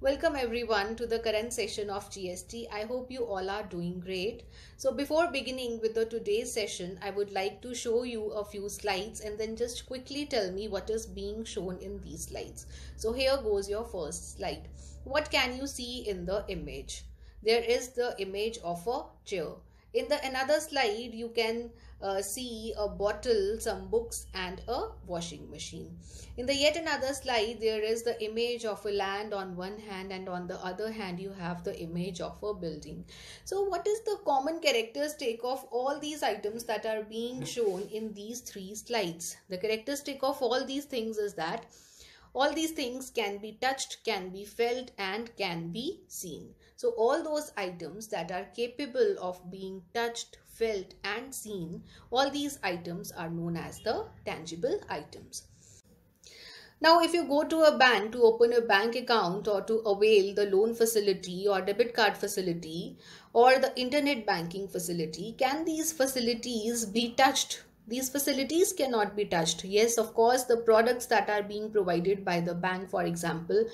Welcome everyone to the current session of GST. I hope you all are doing great. So before beginning with the today's session, I would like to show you a few slides and then just quickly tell me what is being shown in these slides. So here goes your first slide. What can you see in the image? There is the image of a chair. In the another slide, you can see a bottle, some books and a washing machine. In the yet another slide, there is the image of a land on one hand and on the other hand you have the image of a building. So what is the common characteristic of all these items that are being shown in these three slides? The characteristic of all these things is that all these things can be touched, can be felt and can be seen. So all those items that are capable of being touched, felt and seen, all these items are known as the tangible items. Now, if you go to a bank to open a bank account or to avail the loan facility or debit card facility or the internet banking facility, can these facilities be touched? These facilities cannot be touched. Yes, of course, the products that are being provided by the bank, for example,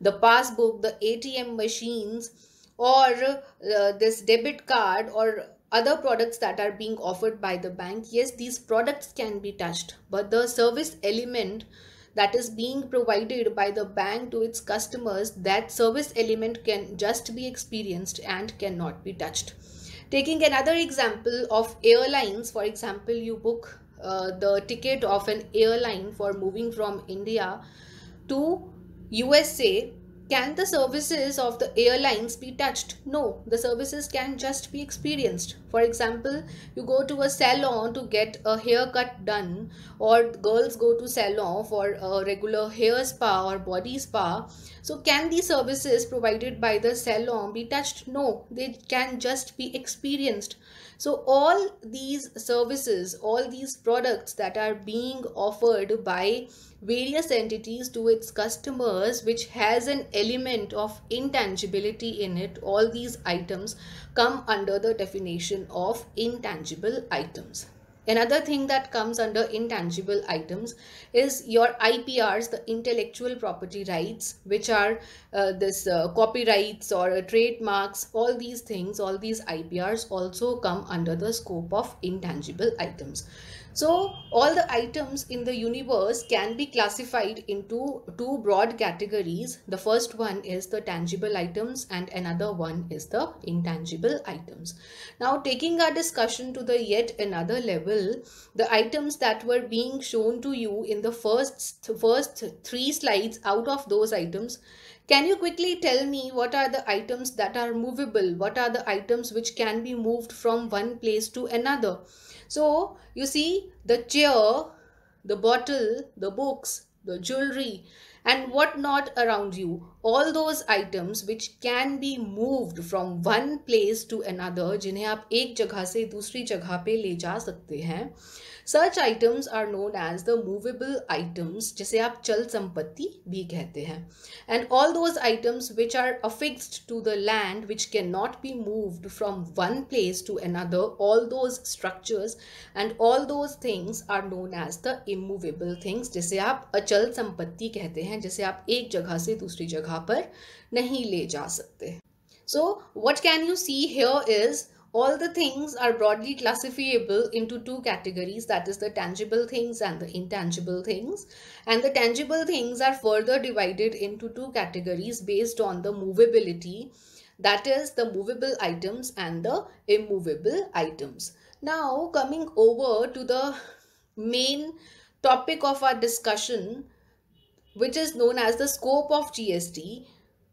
the passbook, the ATM machines, or this debit card or other products that are being offered by the bank, yes, these products can be touched, but the service element that is being provided by the bank to its customers, that service element can just be experienced and cannot be touched. Taking another example of airlines, for example, you book the ticket of an airline for moving from India to USA. Can the services of the airlines be touched? No, the services can just be experienced. For example, you go to a salon to get a haircut done, or girls go to salon for a regular hair spa or body spa. So can the services provided by the salon be touched? No, they can just be experienced. So all these services, all these products that are being offered by various entities to its customers, which has an element of intangibility in it, all these items come under the definition of intangible items. Another thing that comes under intangible items is your IPRs, the intellectual property rights, which are this copyrights or trademarks. All these things, all these IPRs also come under the scope of intangible items. So all the items in the universe can be classified into two broad categories. The first one is the tangible items and another one is the intangible items. Now, taking our discussion to the yet another level, the items that were being shown to you in the first three slides, out of those items, can you quickly tell me what are the items that are movable? What are the items which can be moved from one place to another? So you see the chair, the bottle, the books, the jewelry and what not around you, all those items which can be moved from one place to another, जिन्हें आप एक जगह से दूसरी जगह पे ले जा सकते हैं, such items are known as the movable items, जिसे आप चल संपत्ति भी कहते हैं. And all those items which are affixed to the land, which cannot be moved from one place to another, all those structures and all those things are known as the immovable things, जिसे आप अचल संपत्ति कहते हैं, जिसे आप एक जगह से दूसरी जगह पर नहीं ले जा सकते. So what can you see here is all the things are broadly classifiable into two categories, that is the tangible things and the intangible things. And the tangible things are further divided into two categories based on the movability, that is the movable items and the immovable items. Now coming over to the main topic of our discussion, which is known as the scope of GST.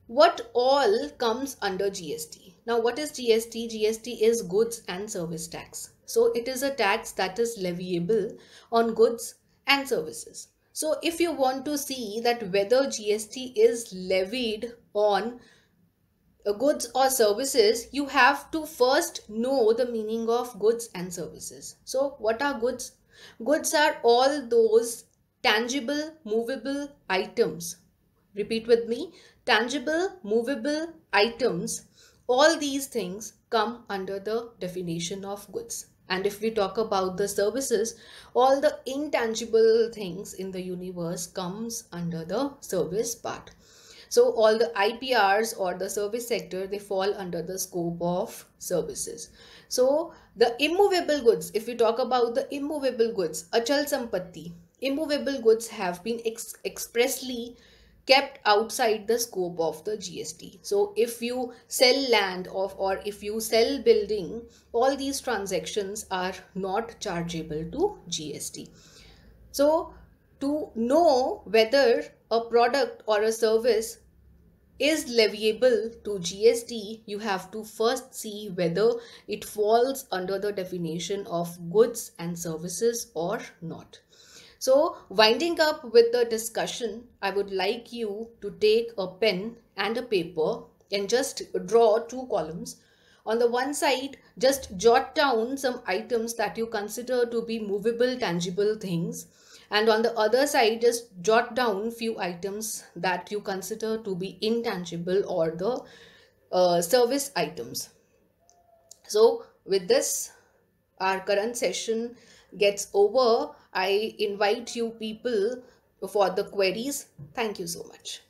What all comes under GST? Now, what is GST? GST is goods and service tax. So it is a tax that is leviable on goods and services. So if you want to see that whether GST is levied on goods or services, you have to first know the meaning of goods and services. So what are goods? Goods are all those tangible, movable items. Repeat with me. Tangible, movable items, all these things come under the definition of goods. And if we talk about the services, all the intangible things in the universe comes under the service part. So all the IPRs or the service sector, they fall under the scope of services. So the immovable goods, if we talk about the immovable goods, achal sampatti, immovable goods have been expressly kept outside the scope of the GST. So if you sell land or if you sell building, all these transactions are not chargeable to GST. So to know whether a product or a service is leviable to GST, you have to first see whether it falls under the definition of goods and services or not. So, winding up with the discussion, I would like you to take a pen and a paper and just draw two columns. On the one side, just jot down some items that you consider to be movable, tangible things. And on the other side, just jot down few items that you consider to be intangible or the service items. So with this, our current session gets over. I invite you people for the queries. Thank you so much.